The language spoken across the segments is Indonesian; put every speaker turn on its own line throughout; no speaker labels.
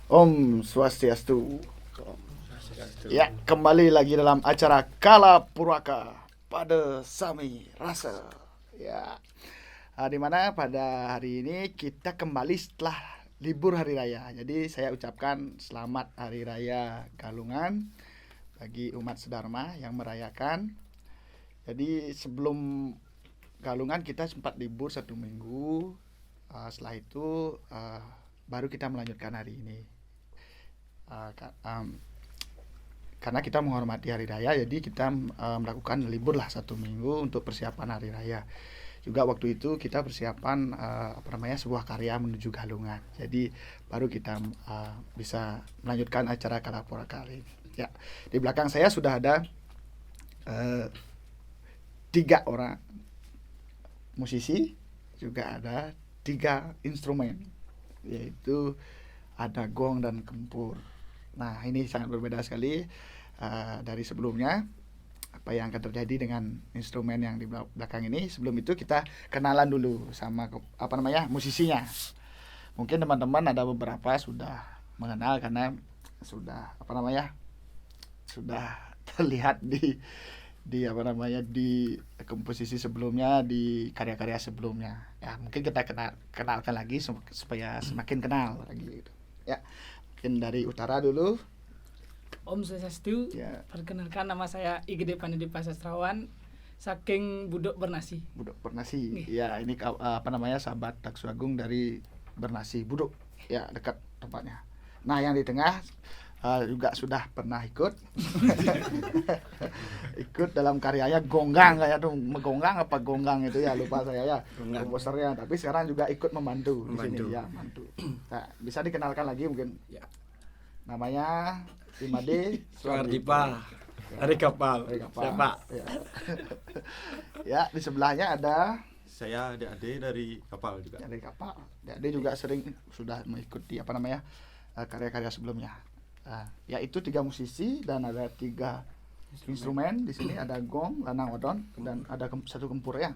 Om Swastiastu.
Swastiastu.
Ya, kembali lagi dalam acara Kala Purwaka pada Sami Rasa. Ya, di mana pada hari ini kita kembali setelah libur hari raya. Jadi saya ucapkan selamat hari raya Galungan bagi umat sedharma yang merayakan. Jadi sebelum Galungan kita sempat libur 1 minggu. Setelah itu baru kita melanjutkan hari ini. Uh, karena kita menghormati hari raya, jadi kita melakukan libur lah 1 minggu untuk persiapan hari raya. Juga waktu itu kita persiapan sebuah karya menuju Galungan. Jadi baru kita bisa melanjutkan acara Kalapora kali ini. Ya, di belakang saya sudah ada uh, 3 orang musisi, juga ada 3 instrumen, yaitu ada gong dan kempur. Nah, ini sangat berbeda sekali dari sebelumnya. Apa yang akan terjadi dengan instrumen yang di belakang ini? Sebelum itu kita kenalan dulu sama musisinya. Mungkin teman-teman ada beberapa sudah mengenal karena sudah sudah terlihat di komposisi sebelumnya, di karya-karya sebelumnya. Ya, mungkin kita kenalkan lagi supaya semakin kenal lagi gitu. Ya, mungkin dari utara dulu.
Om Swastiastu.
Ya,
Perkenalkan, nama saya IGD Pandidipa Sastrawan saking Budok Bernasi.
Budok Bernasi.
Nih.
Ya, ini sahabat Taksu Agung dari Bernasi, Budok. Ya, dekat tempatnya. Nah, yang di tengah juga sudah pernah ikut ikut dalam karyanya Gonggang, kayak tuh Megonggang apa Gonggang itu ya, lupa saya ya komposernya, tapi sekarang juga ikut membantu di sini ya, membantu. Nah, bisa dikenalkan lagi mungkin
Ya.
namanya Imade
Suardipa dari kapal. Siapa?
Ya. Ya, di sebelahnya ada
Saya Ade dari kapal juga.
dari kapal. Dia juga sering sudah mengikuti karya-karya sebelumnya. Yaitu 3 musisi dan ada 3 instrumen. Di sini ada gong, lanang odon, dan ada 1 kempur ya.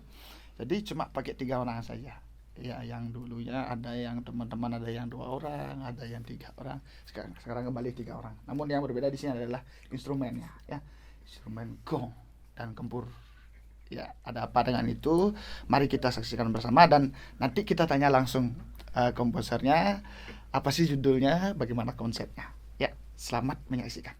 Jadi cuma pakai 3 orang saja. Ya, yang dulunya ada yang teman-teman ada yang 2 orang, ada yang 3 orang. Sekarang kembali 3 orang. Namun yang berbeda di sini adalah instrumennya, ya. Instrumen gong dan kempur. Ya, ada apa dengan itu? Mari kita saksikan bersama dan nanti kita tanya langsung komposernya, apa sih judulnya, bagaimana konsepnya. Ya, selamat menyaksikan.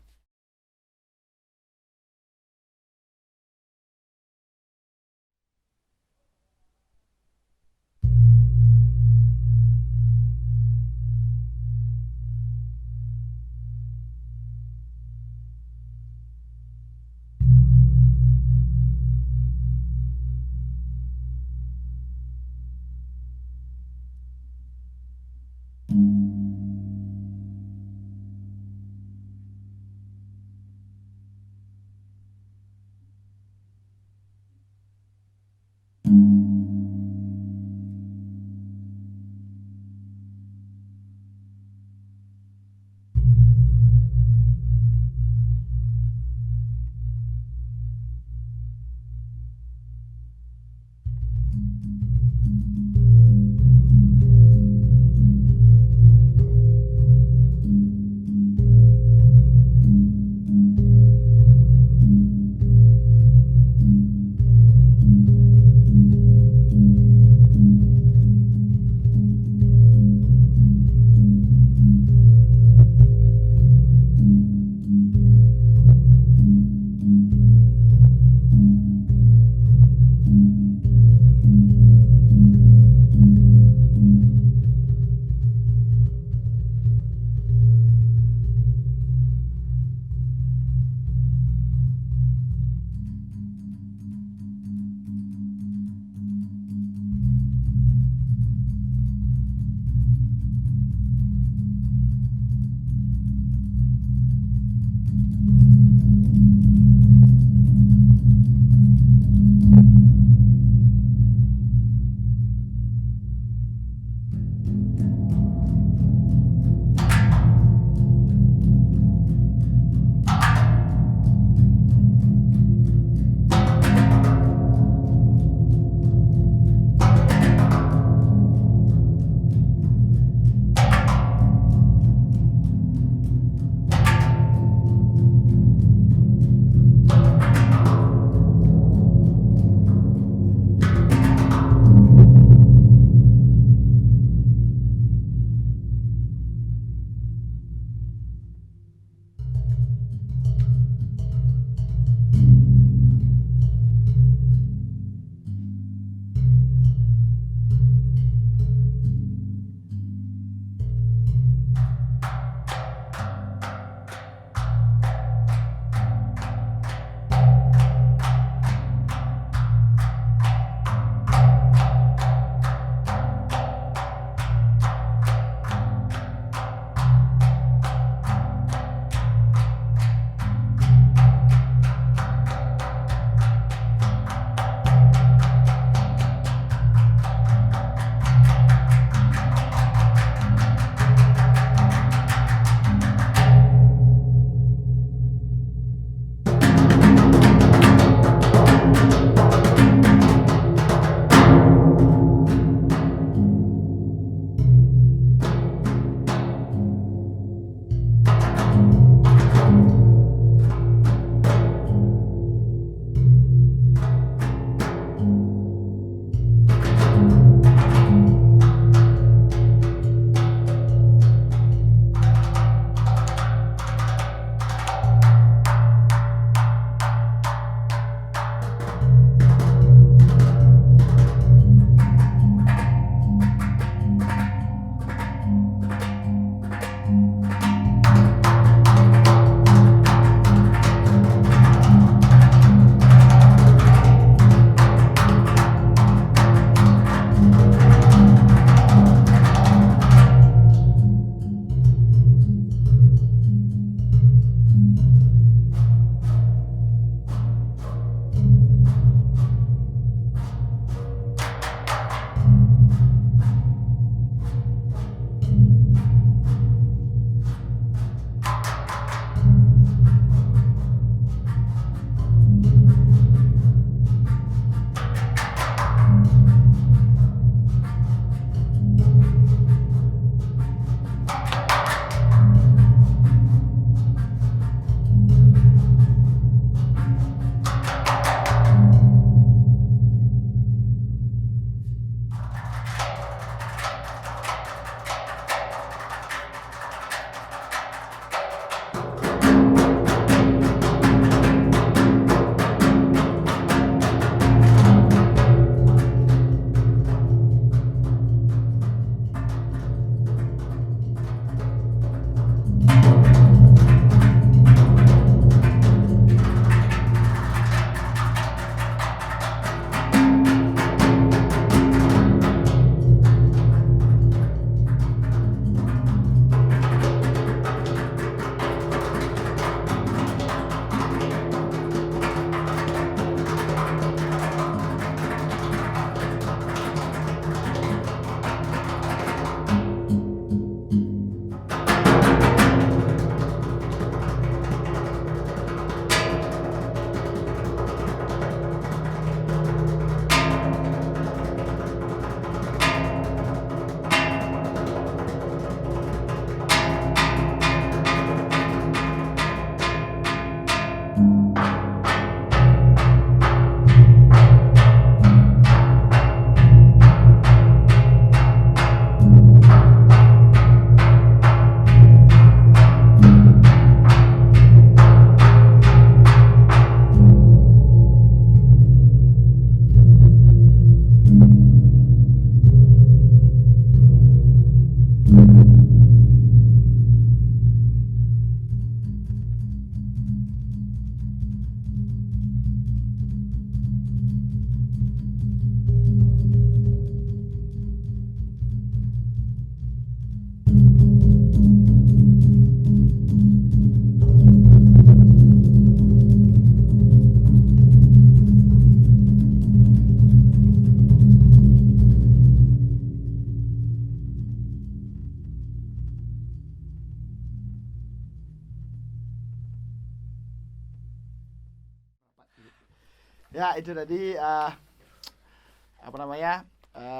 Ya, itu tadi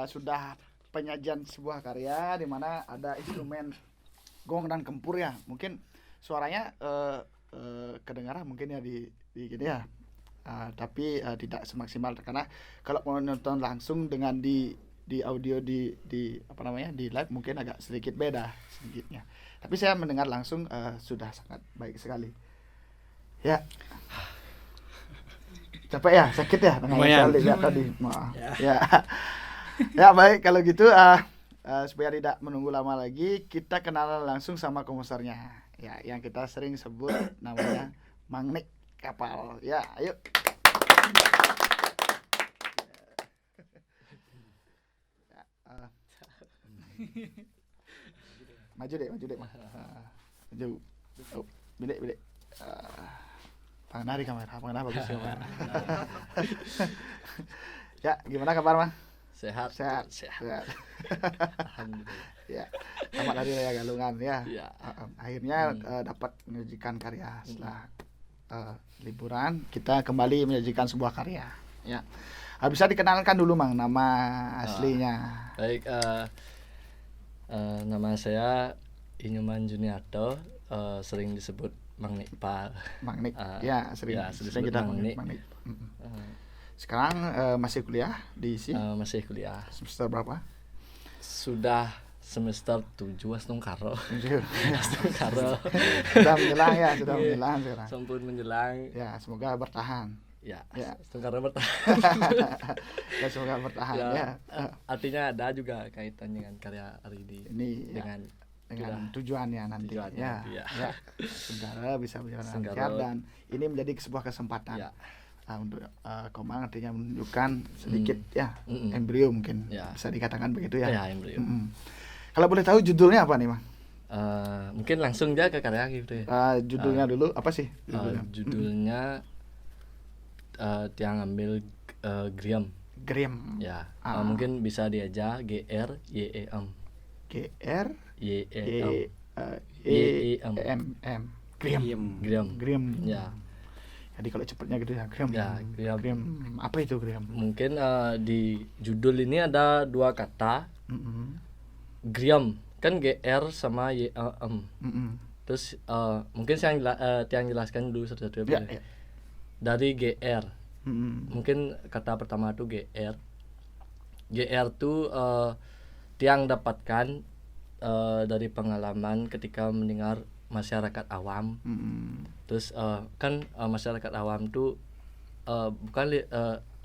sudah penyajian sebuah karya di mana ada instrumen gong dan kempur ya. Mungkin suaranya kedengaran mungkin ya di gini ya. Tapi tidak semaksimal karena kalau mau nonton langsung dengan di audio di live mungkin agak sedikit beda sedikitnya. Tapi saya mendengar langsung sudah sangat baik sekali. Ya. Capek ya, sakit ya
Lumayan.
sekali ya tadi. Maaf. Ya. Ya baik kalau gitu supaya tidak menunggu lama lagi kita kenalan langsung sama komposernya. Ya, yang kita sering sebut namanya Mang Nik Kapal. Ya, ayo. Maju deh Mas. Maju. Oh, bidek. Pengenah di kamera bagus ya. Ya, gimana kabar Mang?
Sehat. Alhamdulillah.
Ya, selamat Hari Raya Galungan ya.
Ya.
Akhirnya dapat menyajikan karya setelah liburan kita kembali menyajikan sebuah karya. Ya. Bisa dikenalkan dulu Mang nama aslinya.
Baik, nama saya Inyuman Juniarto, sering disebut Mang Nikpal.
Mang Nik.
Ya,
sering
disebut
kita
Mang Nik.
Mang Nik. Sekarang masih kuliah di ISI?
Masih kuliah.
Semester berapa?
Sudah semester 7 Astung Karo. Karo.
Sudah menjelang sekarang.
Sampun menjelang.
Ya, semoga bertahan.
Ya.
Astung
Karo bertahan.
Ya, semoga bertahan ya.
Artinya ada juga kaitan dengan karya Aridi.
Ini
dengan
tujuannya nanti.
Tujuannya
Ya.
nanti, ya.
Ya. Senggara bisa berjalan
Senggara.
lancar dan ini menjadi sebuah kesempatan.
Ya.
Untuk Komang artinya menunjukkan sedikit
Mm-mm.
embrio mungkin
Ya.
bisa dikatakan begitu ya.
Ya, embrio.
Kalau boleh tahu judulnya apa nih Mang?
Mungkin langsung aja ke karya gitu ya.
Judulnya dulu apa sih?
Judulnya Tiang Ambil Griam.
Griam.
Ya.
Ah.
Mungkin bisa diaja GR YEM.
GR
YEM.
EM. Griam.
Griam. Ya.
Jadi kalau cepatnya gitu ya Griam.
Ya, Griam.
Griam. Apa itu Griam?
Mungkin di judul ini ada dua kata.
Mm-mm.
Griam kan GR sama YEM.
Mm-mm.
Terus mungkin saya Tiang jelaskan dulu satu-satu
Ya,
ya.
ya.
Dari GR.
Mm-mm.
Mungkin kata pertama itu GR. GR tuh Tiang dapatkan dari pengalaman ketika mendengar masyarakat awam.
Mm-mm.
Terus kan masyarakat awam tuh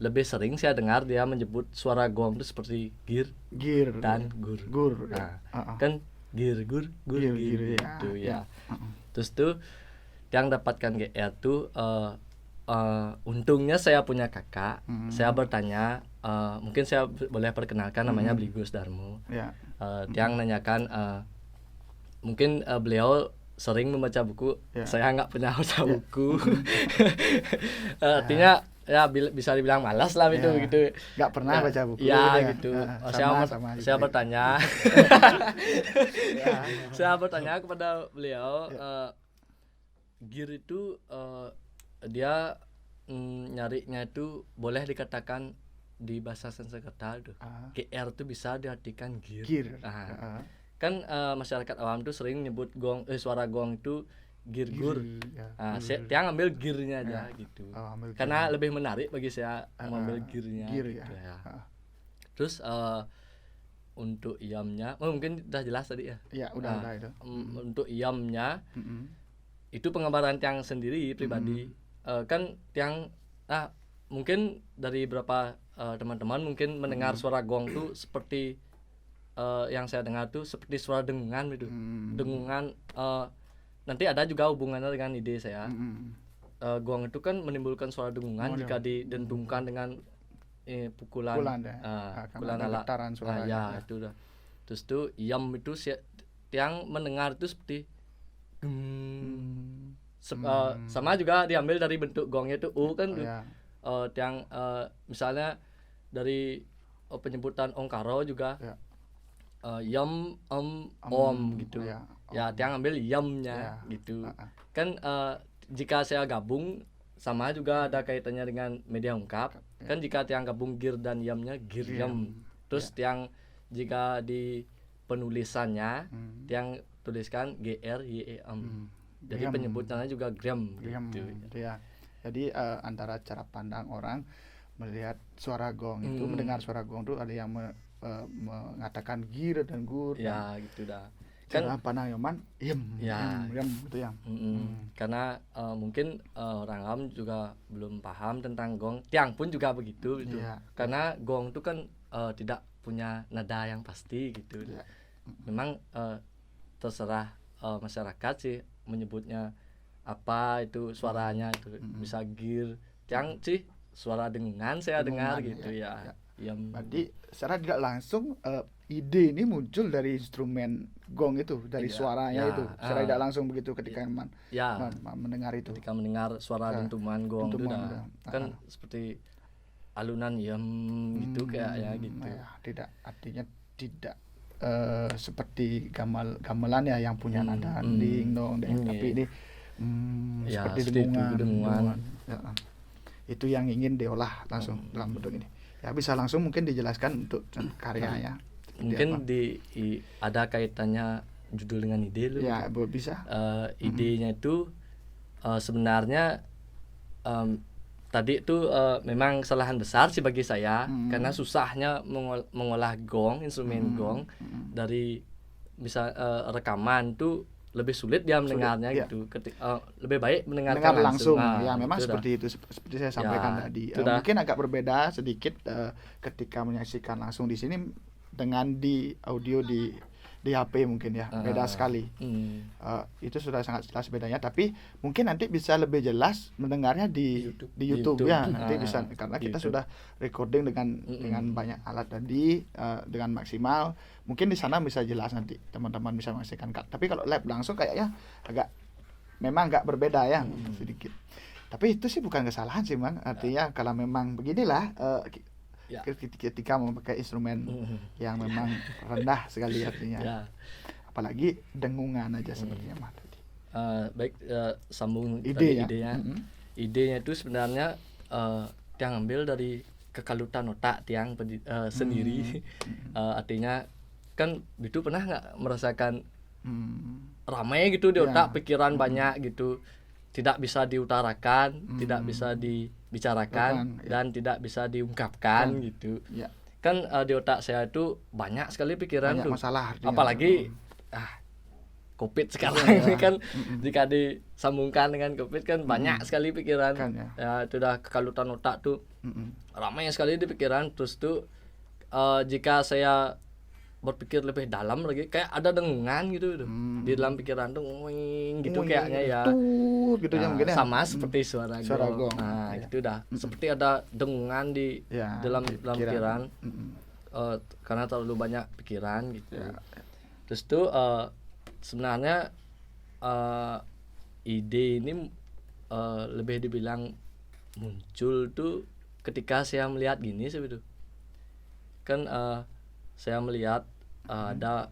lebih sering saya dengar dia menyebut suara gong itu seperti gir
Gir
dan gur.
ya.
Nah, kan gir gur
Gir,
gitu
ya.
ya. Terus tuh yang dapatkan GR tuh untungnya saya punya kakak. Saya bertanya, mungkin saya boleh perkenalkan namanya Bligus Darmo.
Ya.
Tiang nanyakan mungkin beliau sering membaca buku.
Ya.
Saya nggak pernah baca buku. Artinya ya bisa dibilang malas lah itu
Ya.
gitu.
Nggak pernah
Ya,
baca buku
ya
gitu
gitu.
sama
Saya
juga.
bertanya.
Ya.
Saya bertanya kepada beliau, Gir itu dia nyarinya itu boleh dikatakan di bahasa Sanskerta tuh. GR itu bisa diartikan gir.
Gir.
Nah, kan masyarakat awam tuh sering nyebut suara gong itu gir gur.
Ya.
Nah, saya ngambil girnya aja gitu.
Ambil
Karena lebih menarik bagi saya mengambil girnya.
gir
gitu
ya.
Terus untuk iamnya, mungkin udah jelas tadi ya.
Ya, udah itu.
Untuk iamnya
Mm-mm.
itu pengambaran Tiang sendiri pribadi. Kan Tiang mungkin dari beberapa teman-teman mungkin mendengar suara gong tuh seperti yang saya dengar tuh seperti suara dengungan gitu. Dengungan nanti ada juga hubungannya dengan ide saya. Gong itu kan menimbulkan suara dengungan jika didentungkan dengan pukulan pukulan
ada
alat.
getaran suara.
Ya, itu dah. Terus tuh iam itu Tiang mendengar itu seperti sama juga diambil dari bentuk gongnya itu kan
Ya.
Tiang misalnya dari penyebutan ongkaro juga
Ya.
yam om gitu
ya,
ya Tiang ambil yamnya
Ya.
gitu kan jika saya gabung sama juga ada kaitannya dengan media ungkap. Kan jika tiang gabung gir dan yamnya giryam. Terus tiang jika di penulisannya tiang tuliskan GRYM. Jadi
Griem.
penyebutannya juga gram
Griem,
gitu.
gitu ya. Jadi antara cara pandang orang melihat suara gong itu, mendengar suara gong itu ada yang mengatakan gir dan gur.
Ya gitu dah.
Cara pandang Yoman, yem,
Ya.
yem, gitu ya.
Karena mungkin orang awam juga belum paham tentang gong. Tiang pun juga begitu gitu.
Iya.
Karena gong itu kan tidak punya nada yang pasti gitu.
Iya.
Memang terserah masyarakat sih menyebutnya apa itu suaranya itu bisa gir. Tiang sih suara dengungan saya dengar
Dengungan,
gitu ya. Yem.
Jadi secara tidak langsung ide ini muncul dari instrumen gong itu, dari
Iya,
suaranya
ya,
itu. Secara tidak langsung begitu ketika
Ya.
mendengar itu.
Ketika mendengar suara dentuman gong itu
dentuman
dah
udah.
kan seperti alunan yem gitu kayak ya gitu.
Ya, tidak, artinya tidak seperti gamelan ya yang punya nada ding dong deng, tapi ini
Ya,
seperti
seperti itu, dengungan.
Ya. Itu yang ingin diolah langsung dalam bentuk ini. Ya bisa langsung mungkin dijelaskan untuk karyanya. Seperti
Mungkin
apa.
ada kaitannya judul dengan ide lu.
Ya bisa.
Idenya itu sebenarnya tadi itu memang kesalahan besar sih bagi saya karena susahnya mengolah gong, instrumen gong dari bisa rekaman tuh lebih sulit dia mendengarnya
ya.
gitu. Lebih baik mendengarkan
Dengar langsung.
Nah,
Ya memang
itu dah.
seperti itu, seperti saya sampaikan
Ya,
tadi.
itu dah.
Mungkin agak berbeda sedikit ketika menyaksikan langsung di sini dengan di audio di HP mungkin ya, beda sekali. Itu sudah sangat jelas bedanya, tapi mungkin nanti bisa lebih jelas mendengarnya di YouTube ya, nanti bisa karena kita
YouTube.
sudah recording dengan banyak alat tadi dengan maksimal. Mungkin di sana bisa jelas nanti teman-teman bisa menyaksikan. Tapi kalau live langsung kayaknya memang agak berbeda ya sedikit. Tapi itu sih bukan kesalahan sih, Bang. Artinya kalau memang beginilah ketika memakai instrumen yang memang rendah sekali artinya.
Ya.
Apalagi dengungan aja sepertinya Mas tadi.
Baik, sambung
Ide
tadi
ya.
idenya. Idenya itu sebenarnya tiang ambil dari kekalutan otak tiang sendiri. Artinya kan itu pernah nggak merasakan ramai gitu di otak, pikiran banyak gitu, tidak bisa diutarakan, tidak bisa dibicarakan, dan tidak bisa diungkapkan gitu.
Ya.
Kan di otak saya itu banyak sekali pikiran
Banyak
tuh.
masalah artinya.
Apalagi COVID sekarang ini kan jika disambungkan dengan COVID kan banyak sekali pikiran.
Kan, ya.
Ya itu udah kekalutan otak tuh. Ramai sekali di pikiran, terus tuh jika saya berpikir lebih dalam lagi kayak ada dengungan gitu tuh. Di dalam pikiran tuh nging gitu kayaknya ya.
Tut, gitu ya mungkin ya.
Sama seperti suara gong.
gong.
Nah, gitu dah. Seperti ada dengungan di
Ya,
dalam
di
pikiran. Karena terlalu banyak pikiran gitu.
Ya.
Terus tuh sebenarnya ide ini lebih dibilang muncul tuh ketika saya melihat gini sih itu. Kan saya melihat ada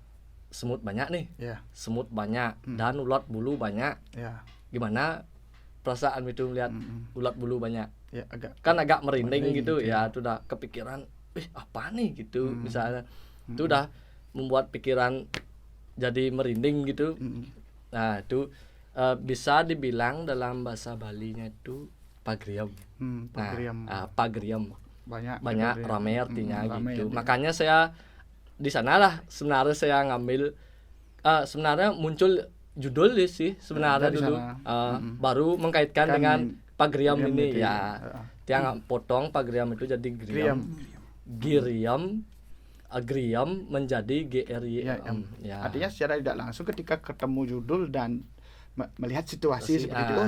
semut banyak nih.
Ya.
Semut banyak dan ulat bulu banyak.
Ya.
Gimana perasaan itu melihat ulat bulu banyak?
Ya agak
Kan agak merinding gitu
gitu
ya, itu udah kepikiran, apa nih gitu misalnya. Itu udah membuat pikiran jadi merinding gitu. Nah, itu bisa dibilang dalam bahasa Balinya itu pagriam.
pagriam.
Nah, pagriam.
banyak
Ramai artinya
ramai
gitu.
artinya.
Makanya saya di sanalah sebenarnya saya ngambil sebenarnya muncul judul sih sebenarnya
Dari
dulu
sana.
baru mengkaitkan
Kan
dengan pagriam
Giriam
ini
itu
ya. Tiang potong pagriam itu jadi
Giriam.
Giriam. Agriam menjadi GRYM. Ya.
Artinya secara tidak langsung ketika ketemu judul dan melihat situasi seperti itu,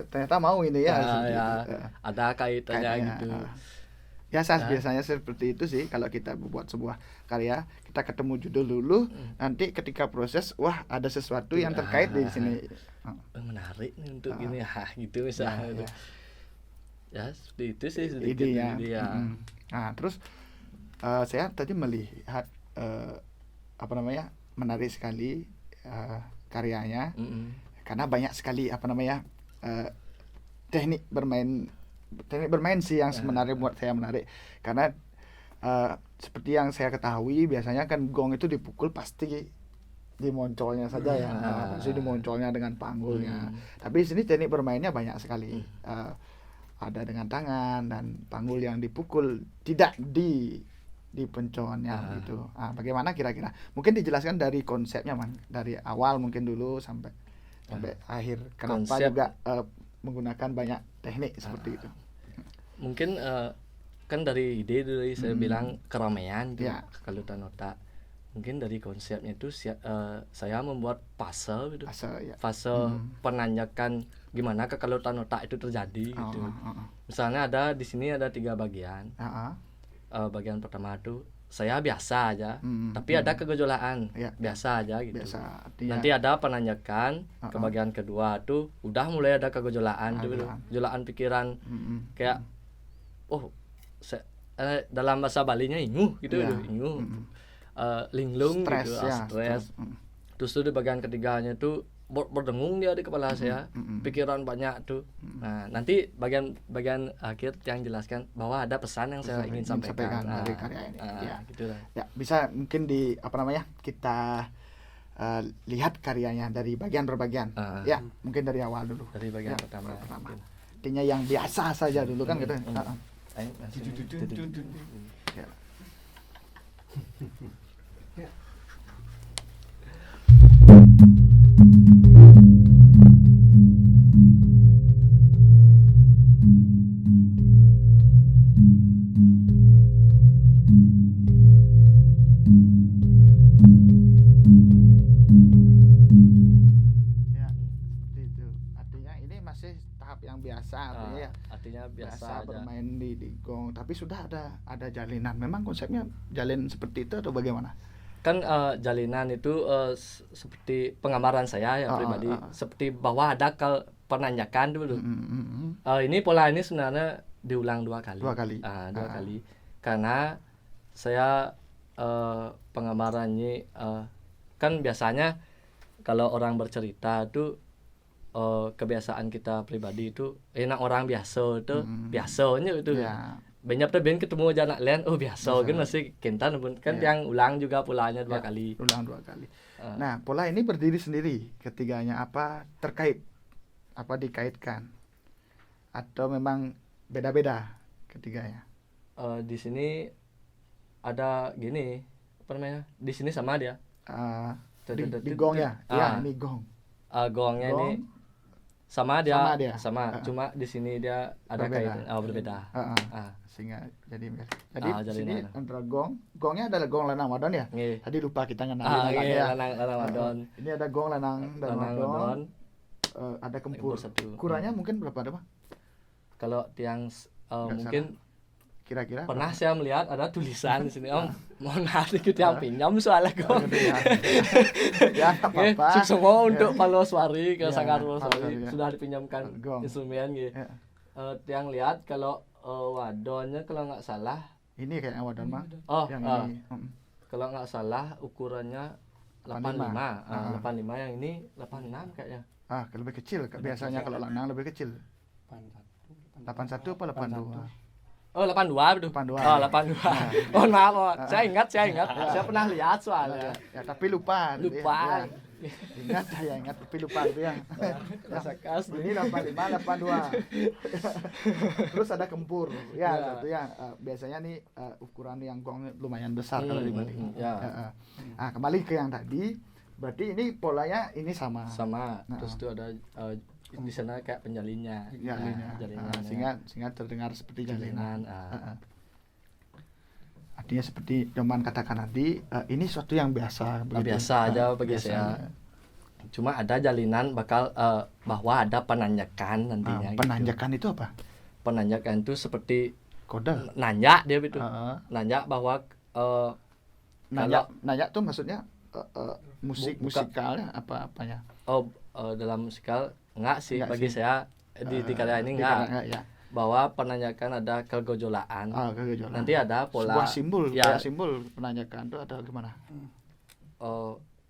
ternyata mau ini ya. Seperti
ya.
itu.
Ada kaitannya
Kayaknya,
gitu.
Ya biasanya seperti itu sih kalau kita membuat sebuah karya, kita ketemu judul dulu, nanti ketika proses wah ada sesuatu yang terkait di sini.
Menarik nih untuk ini gitu misalnya. Ya, seperti itu sih sedikit
Ide ya.
ya.
Nah, terus saya tadi melihat menarik sekali karyanya karena banyak sekali teknik bermain sih yang sebenarnya buat saya menarik, karena seperti yang saya ketahui biasanya kan gong itu dipukul pasti di moncolnya saja ya, pasti di moncolnya dengan panggulnya. Tapi di sini teknik bermainnya banyak sekali. Ada dengan tangan dan panggul yang dipukul, tidak di penconnya gitu. Bagaimana kira-kira? Mungkin dijelaskan dari konsepnya, Man. Dari awal mungkin dulu sampai akhir. Kenapa
Konsep,
juga menggunakan banyak teknik seperti itu?
Mungkin kan dari ide dari saya bilang keramaian tuh,
Ya.
kekalutan otak. Mungkin dari konsepnya itu saya membuat fase gitu. Fase penanyakan gimana kekalutan otak itu terjadi gitu. Misalnya di sini ada 3 bagian. Bagian pertama itu saya biasa aja, tapi ada kegejolak biasa aja gitu. Nanti ada penanyakan ke bagian kedua tuh udah mulai ada kegejolakan tuh, gejolakan pikiran kayak dalam bahasa Balinya inguh gitu, inguh, linglung gitu, stres. Terus tuh di bagian ketiganya tuh berdengung dia di kepala saya, pikiran banyak tuh. Nah, nanti bagian akhir yang jelaskan bahwa ada pesan yang saya ingin sampaikan
dari karya ini.
Gitu lah.
Ya, bisa mungkin kita lihat karyanya dari bagian per bagian. Ya, mungkin dari awal dulu.
Dari bagian pertama.
Artinya yang biasa saja dulu kan gitu.
Ayo, langsung.
Ya.
Artinya biasa aja.
Bermain di gong, tapi sudah ada jalinan. Memang konsepnya jalin seperti itu atau bagaimana?
Kan jalinan itu seperti penggambaran saya ya pribadi, seperti bahwa ada penanyakan dulu. Ini pola ini sebenarnya diulang 2 kali.
2 kali.
2 kali. Karena saya penggambarannya kan biasanya kalau orang bercerita itu kebiasaan kita pribadi itu enak orang biasa itu biasanya itu banyak tuh ketemu aja anak lain biasa kan masih kentan kan yang ulang juga polanya 2 kali.
Ulang 2 kali. Nah, pola ini berdiri sendiri, ketiganya apa terkait, apa dikaitkan atau memang beda-beda ketiganya?
Di sini ada gini apa namanya, di sini sama dia
di gong ya. Ini gong.
Gongnya
Gong.
ini sama dia. Cuma di sini dia ada
Berbeda.
kaitan berbeda.
Sehingga jadi
jadi
sini
mana?
antara gongnya adalah gong lanang wadon ya.
Nggih.
Tadi lupa kita ngenalin ya.
Lanang wadon.
Ini ada gong lanang dan wadon. Ada kempur.
Satu.
Ukurannya mungkin berapa ada, Pak?
Kalau tiang
Nggak
mungkin
Kira-kira
pernah saya melihat ada tulisan di sini, mohon maaf ikut yang pinjam soalnya gong.
Ya, nggak apa-apa.
Semua untuk Palo Suari ke
Ya,
Sanggar
Palo
Suari
Suari, ya.
sudah dipinjamkan
Gong.
instrumen gitu.
Ya.
Tiang lihat kalau wadonnya kalau nggak salah,
Ini kayaknya wadon mah.
oh
Yang ini.
kalau nggak salah ukurannya 85. 85 yang ini 86 kayaknya.
Lebih kecil. Biasanya kalau lanang lebih kecil. 81 apa 82?
Oh 82 betul.
82.
Oh 82. Mohon maaf, saya ingat. Saya pernah lihat soalnya.
Ya, tapi lupa.
Lupa.
Ya. Ingat tapi lupa gitu ya.
Rasa kas.
Ini 85, 82. Terus ada kempur. Ya, satu ya. Biasanya nih ukuran yang gong lumayan besar kalau dibanding.
Ya.
Kembali ke yang tadi. Berarti ini polanya ini sama.
Sama. Terus itu ada di sana kayak penjalinnya.
Jalinan. Sehingga terdengar seperti jalinan.
Jalinan.
Artinya seperti Doman katakan tadi, ini suatu yang biasa.
Biasa aja bagi saya. Cuma ada jalinan bakal bahwa ada penanyakan nantinya.
Penanyakan itu apa?
Penanyakan itu seperti
Kode.
nanya dia itu. Nanya bahwa
nanya tuh maksudnya musikalnya apa-apanya?
Dalam musikal enggak sih,
Enggak
bagi
sih.
saya di karya ini enggak.
Ya.
Bahwa penanyakan ada kegojolaan.
Kegejolak.
Nanti ada pola
sebuah simbol,
ya.
kayak simbol penanyakan itu ada gimana?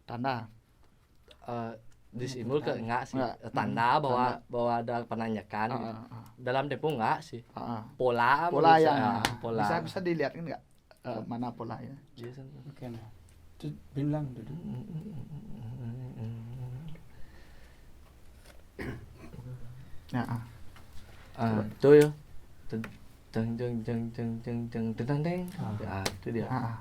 Tanda.
Disimul ke enggak sih.
Enggak.
Tanda bahwa
Tanda.
bahwa ada penanyakan.
Ah,
gitu.
ah, ah.
Dalam tempo enggak sih.
Ah, ah.
Pola
Pola
menurut
yang
saya, pola.
bisa dilihatin nggak mana polanya?
Yes.
Oke nah. Itu bilang dulu.
Ya, ah.
Itu ya. Teng teng teng teng teng teng teng teng teng. Itu dia.
Ah, ah.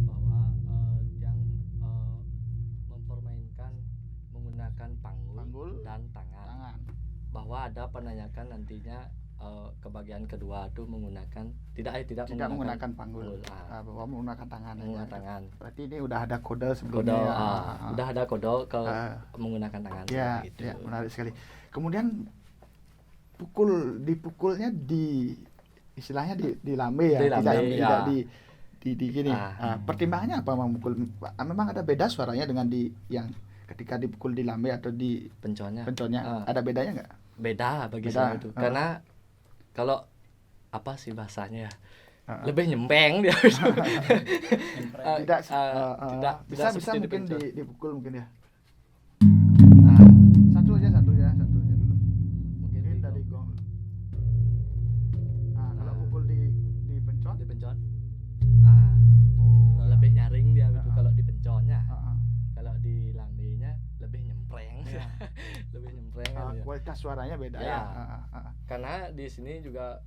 Bahwa yang mempermainkan menggunakan panggul,
Panggul
dan tangan.
Tangan.
Bahwa ada penanyakan nantinya ke bagian kedua tuh menggunakan tidak
Menggunakan panggul.
Ah,
Bahwa menggunakan tangan.
menggunakan
aja.
tangan.
Berarti ini udah ada kode
Kode
sebelumnya. Ya.
udah ada kode ke
Ah.
menggunakan tangan
Ya,
gitu.
ya, menarik sekali. Kemudian dipukulnya di istilahnya di lambe ya,
Di lambe,
tidak
ya.
di gini. Pertimbangannya apa memukul? Memang ada beda suaranya dengan di yang ketika dipukul di lambe atau di
Penconnya
penconnya. Ada bedanya nggak?
beda bagi
Beda.
saya itu. Karena kalau apa sih bahasanya ya?
Ah.
Lebih nyempeng dia.
Tidak,
tidak
bisa
seperti
mungkin
dipencet.
dipukul mungkin ya.
Nah,
Satu aja dulu.
mungkin
Mungkin dari gong. Nah, kalau pukul di pencon,
dipencon.
oh,
Lebih nyaring dia gitu
Ah.
kalau dipenconnya.
ah, ah.
Kalau di lambenya lebih nyempreng.
Ya.
Lebih nyempreng kan ya.
Kualitas suaranya beda
Ya.
ya.
Karena di sini juga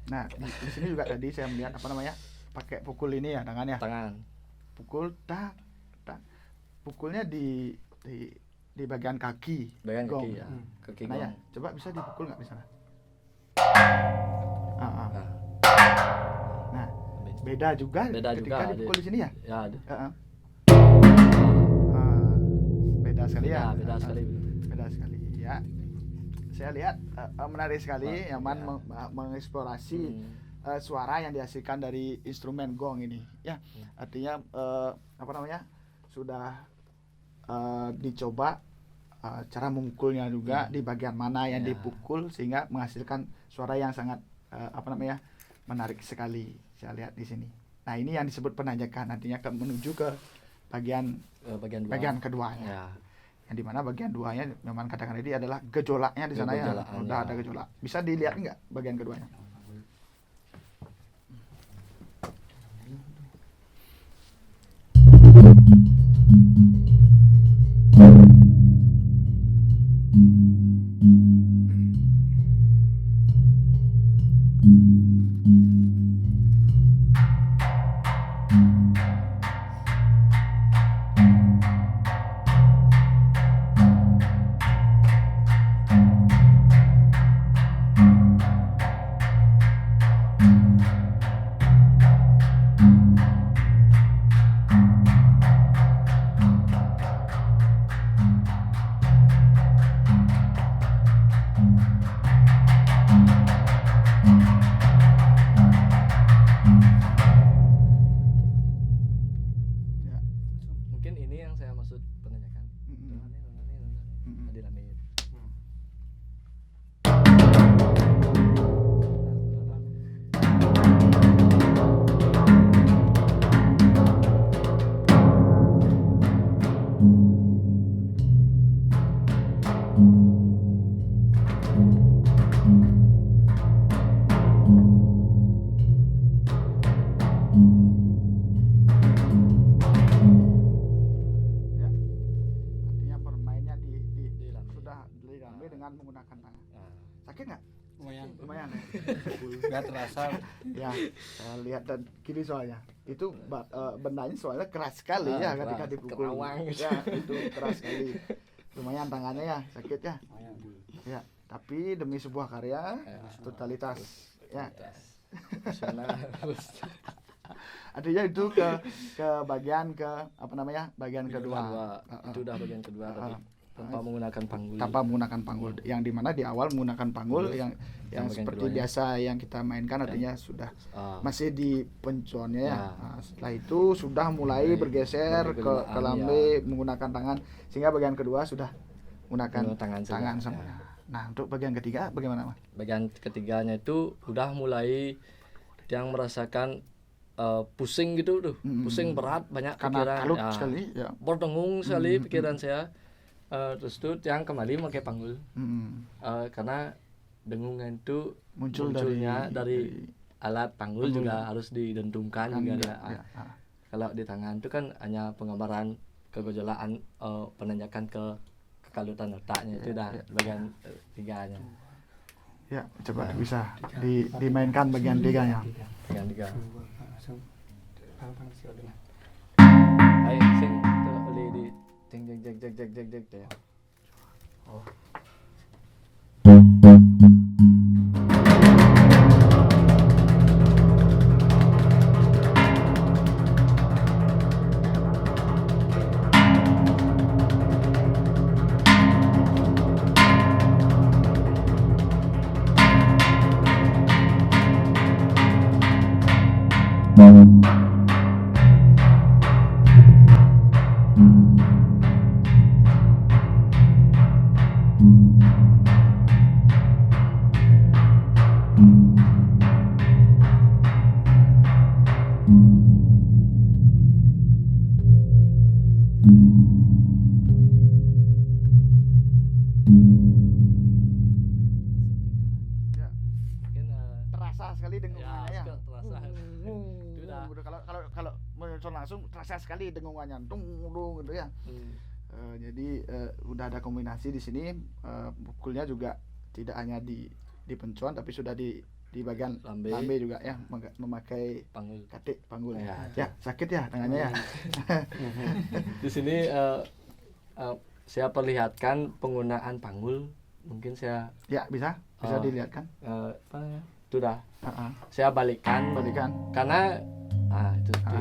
Nah, di sini juga tadi saya melihat apa namanya? Pakai pukul ini ya tangannya.
tangan.
Pukul tak. Pukulnya di bagian kaki.
Bagian
gong.
kaki ya. Kaki
Nah, ya,
gong.
coba bisa dipukul nggak di sana?
Nah,
Nah, beda juga
Beda
ketika
juga,
dipukul di sini ya.
ya ada.
Ah, beda sekali ya.
Beda sekali.
Beda sekali ya. Saya lihat menarik sekali Yaman
ya.
mengeksplorasi suara yang dihasilkan dari instrumen gong ini ya. Artinya apa namanya? Sudah dicoba cara memukulnya juga di bagian mana yang
Ya.
dipukul sehingga menghasilkan suara yang sangat apa namanya? Menarik sekali. Saya lihat di sini. Nah, ini yang disebut penanjakan, nantinya menuju ke bagian
Bagian dua.
bagian keduanya.
Ya.
Yang dimana bagian duanya memang katakan tadi adalah gejolaknya di sana ya.
Gejolak,
Udah
ya.
ada gejolak. Bisa dilihat nggak bagian keduanya? Ya.
Mungkin ini yang saya maksud penanyakan.
Mm-mm. Mm-mm.
Di lambe.
Ya. Artinya bermainnya
Di lambe.
sudah di lambe dengan menggunakan tangan.
Nah,
Sakit nggak?
Lumayan.
Lumayan ya.
Nggak terasa.
Ya, saya lihat dan kiri soalnya. Itu bendanya soalnya keras sekali ya
keras.
ketika dipukul.
Kerawang.
Ya, itu keras sekali. Lumayan tangannya ya, sakit ya.
Lumayan.
Ya, tapi demi sebuah karya totalitas ya.
Profesional.
Artinya itu ke bagian bagian kedua.
Itu udah bagian kedua tadi. Tanpa menggunakan panggul.
Tanpa menggunakan panggul. Yang dimana di awal menggunakan panggul yang
bagian
seperti
keduanya.
biasa yang kita mainkan, artinya sudah
Ah,
masih di pencuannya ya.
Ya.
Nah, setelah itu sudah mulai bergeser ke
bergelombang,
lambe menggunakan tangan, sehingga bagian kedua sudah menggunakan
tangan saja.
tangan semuanya. Nah, untuk bagian ketiga bagaimana, Mas?
Bagian ketiganya itu udah mulai yang merasakan pusing gitu tuh. Pusing berat, banyak
Karena
pikiran.
kalut
Ya,
sekali ya.
berdengung sekali pikiran saya. Terus tuh yang kembali pakai panggul. Karena dengungan itu
Muncul
munculnya dari alat panggul juga harus didentungkan juga
juga,
ya.
ya.
Kalau di tangan itu kan hanya penggambaran kegejolak penanjakan ke kekalutan letaknya itu dah bagian tiganya.
Ya, coba bisa dimainkan bagian tiganya.
Bagian tiga.
Langsung pang sih udah.
Ayo sing tuh oli di jeng jeng jeng jeng jeng jeng jeng ya.
Ya,
Mungkin
terasa sekali
ya
dengungannya ya.
terasa. Itu udah.
Kalau muncul langsung terasa sekali dengungannya, dung dung gitu ya. Jadi udah ada kombinasi di sini, pukulnya juga tidak hanya di pencuan tapi sudah di bagian
Lambe.
lambe juga ya, memakai
Panggul.
katik panggul.
Ya.
Ya, sakit ya tangannya ya.
Di sini saya perlihatkan penggunaan panggul. Mungkin saya
Ya, bisa dilihatkan.
apa ya? Itu dah.
Heeh.
Saya balikkan karena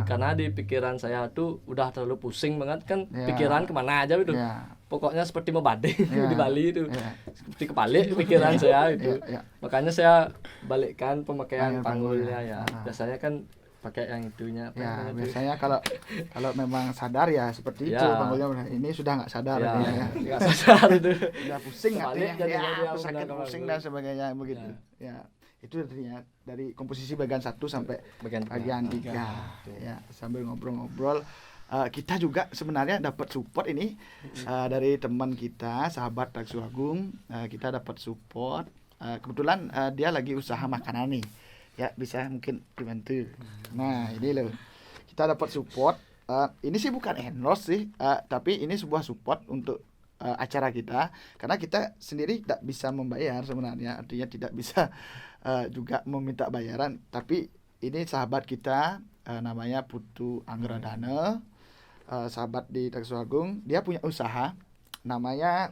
karena di pikiran saya tuh udah terlalu pusing banget kan,
Ya.
pikiran kemana aja gitu.
Ya.
Pokoknya seperti mau badai
Ya.
di Bali itu,
Ya.
seperti kebalik pikiran saya itu.
Ya, ya.
Makanya saya balikkan pemakaian
Panggul,
panggulnya ya.
Ah.
Biasanya kan pakai yang itunya. apa
Ya,
namanya tuh?
biasanya kalau memang sadar ya seperti itu
Ya.
panggulnya. Ini sudah nggak sadar
Ya,
artinya ya.
nggak sadar itu.
Udah pusing
Kebalik
artinya
jadinya
ya,
dia
aku sakit
menggunakan
pusing
panggul.
dan sebagainya begitu. Ya, itu artinya dari komposisi bagian 1 sampai
Bagian tiga.
bagian 3. Ya, sambil ngobrol-ngobrol kita juga sebenarnya dapat support ini dari teman kita, sahabat Daksu Agung. Kita dapat support. Kebetulan dia lagi usaha makanan nih. Ya, bisa mungkin dibantu. Nah, ini loh. Kita dapat support. Ini sih bukan endorse sih, tapi ini sebuah support untuk acara kita, karena kita sendiri tidak bisa membayar sebenarnya, artinya tidak bisa juga meminta bayaran, tapi ini sahabat kita namanya Putu Anggradana, sahabat di Daksu Agung. Dia punya usaha,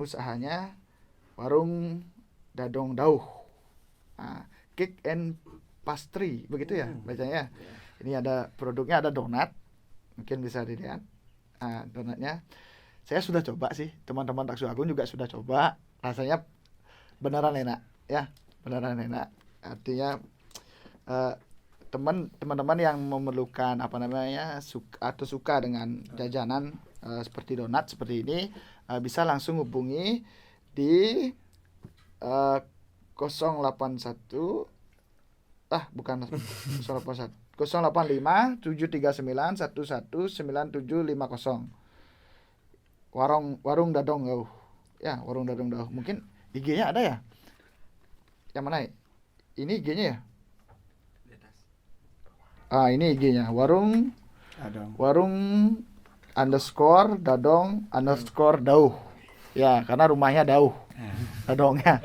usahanya Warung Dadong Dauh, Cake and Pastry begitu ya bacanya. Ini ada produknya, ada donat, mungkin bisa dilihat donatnya. Saya sudah coba sih, teman-teman Daksu Agung juga sudah coba, rasanya beneran enak ya, beneran enak. Artinya teman-teman yang memerlukan suka dengan jajanan seperti donat seperti ini, bisa langsung hubungi di 081 bukan 081 085 739 119750. Warung Dadong Dauh. Ya, Warung Dadong Dauh. Mungkin IG-nya ada ya? Yang mana? Ini IG-nya ya? Ini IG-nya. Warung _Dadong_Dauh. Ya, karena rumahnya Dauh. Dadongnya.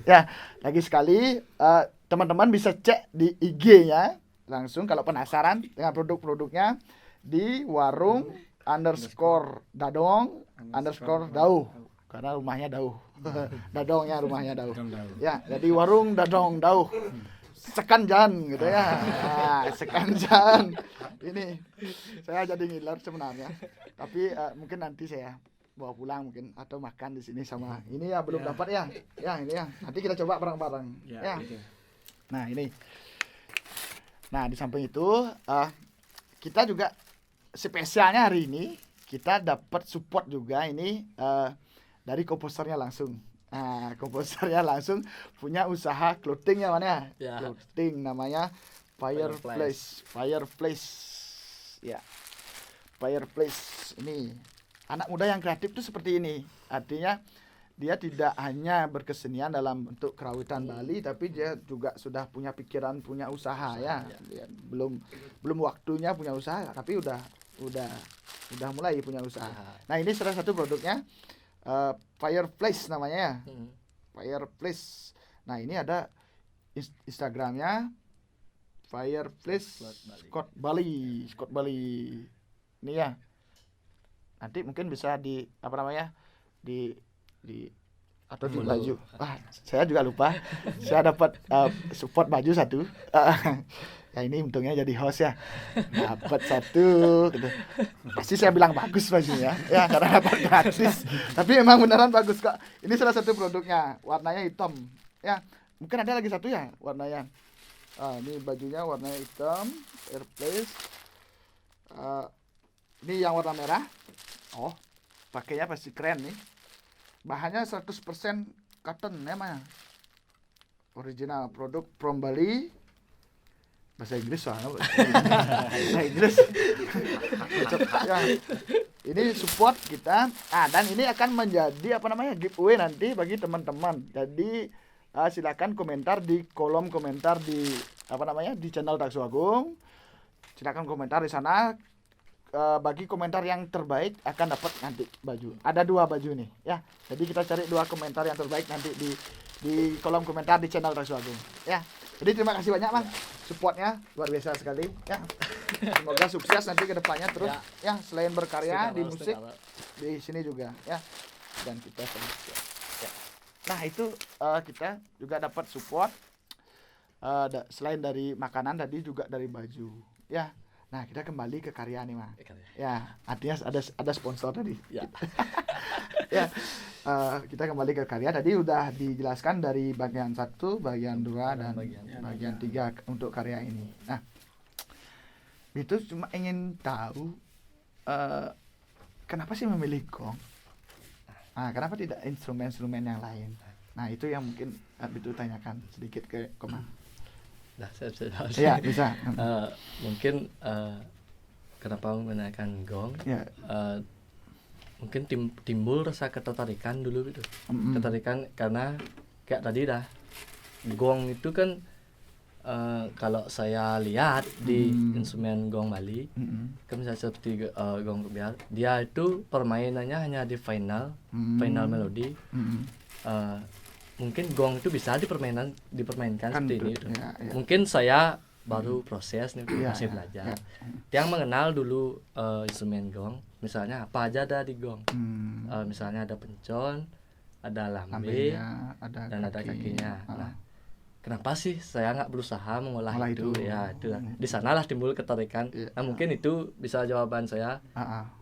Ya, lagi sekali teman-teman bisa cek di IG-nya langsung kalau penasaran dengan produk-produknya di warung_Dadong_Dauh, karena rumahnya Dauh. Dadongnya rumahnya Dauh. Ya, jadi Warung Dadong Dauh. sekanjan gitu ya. Nah, sekanjan. Ini saya jadi ngiler sebenarnya. Tapi mungkin nanti saya bawa pulang mungkin atau makan di sini sama ini ya belum dapat ya. Ya ini ya. Nanti kita coba bareng-bareng. Ya. Nah, ini. Nah, di samping itu kita juga spesialnya hari ini kita dapat support juga ini dari komposernya langsung. Nah, komposernya langsung punya usaha clothing ya mana ya? Clothing namanya Fireplace. Ya. Fireplace ini anak muda yang kreatif tuh seperti ini. Artinya dia tidak hanya berkesenian dalam bentuk kerawitan Bali, tapi dia juga sudah punya pikiran, punya usaha ya. Dia belum waktunya punya usaha, tapi udah mulai punya usaha. Nah, ini salah satu produknya Fireplace namanya ya. Fireplace. Nah, ini ada Instagramnya Fireplace Scott Bali. Ini ya. Nanti mungkin bisa di atau di baju. Saya juga lupa. Saya dapat support baju satu. Ya ini untungnya jadi host ya. Dapat satu gitu. Pasti saya bilang bagus bajunya. Ya karena dapat gratis. Tapi emang beneran bagus kok. Ini salah satu produknya. Warnanya hitam. Ya, mungkin ada lagi satu ya warnanya. Ini bajunya warnanya hitam, Fireplace. Ini yang warna merah. Oh, pakainya pasti keren nih. Bahannya 100% cotton emang. Original produk from Bali. Bahasa Inggris soalnya. Bahasa Inggris. Ya. Ini support kita. Dan ini akan menjadi giveaway nanti bagi teman-teman. Jadi silakan komentar di kolom komentar di di channel Taksu Agung. Silakan komentar di sana. Bagi komentar yang terbaik akan dapat nanti baju. Ada 2 baju nih ya. Jadi kita cari 2 komentar yang terbaik nanti di kolom komentar di channel Taksu Agung ya. Jadi terima kasih banyak Bang. Supportnya luar biasa sekali ya. Semoga sukses nanti ke depannya terus ya selain berkarya di musik di sini juga ya. Dan kita ya. Nah, itu kita juga dapat support selain dari makanan tadi juga dari baju ya. Nah, kita kembali ke karya nih, Mang. Ya, artinya ada sponsor tadi. Ya. Ya. Kita kembali ke karya. Tadi udah dijelaskan dari bagian 1, bagian 2 dan bagian 3 untuk karya ini. Nah, itu cuma ingin tahu kenapa sih memilih gong? Nah, kenapa tidak instrumen-instrumen yang lain? Nah, itu yang mungkin itu tanyakan sedikit ke Komang.
Nah, saya bisa jawab.
Iya, bisa.
Mungkin kenapa menggunakan gong?
Ya.
Mungkin timbul rasa ketertarikan dulu gitu. Ketertarikan karena kayak tadi dah. Gong itu kan kalau saya lihat di instrumen gong Bali, kan misalnya seperti gong rupiah, dia itu permainannya hanya di final melodi. Mungkin gong itu bisa dipermainkan kan seperti ini. Ya. Mungkin saya baru proses nih, masih belajar. Yang mengenal dulu instrumen gong, misalnya apa aja ada di gong. Misalnya ada pencon, ada lambe, dan ada kakinya. Nah, kenapa sih saya nggak berusaha mengolah itu? Ya, itu di sanalah timbul ketertarikan. Nah, mungkin itu bisa jawaban saya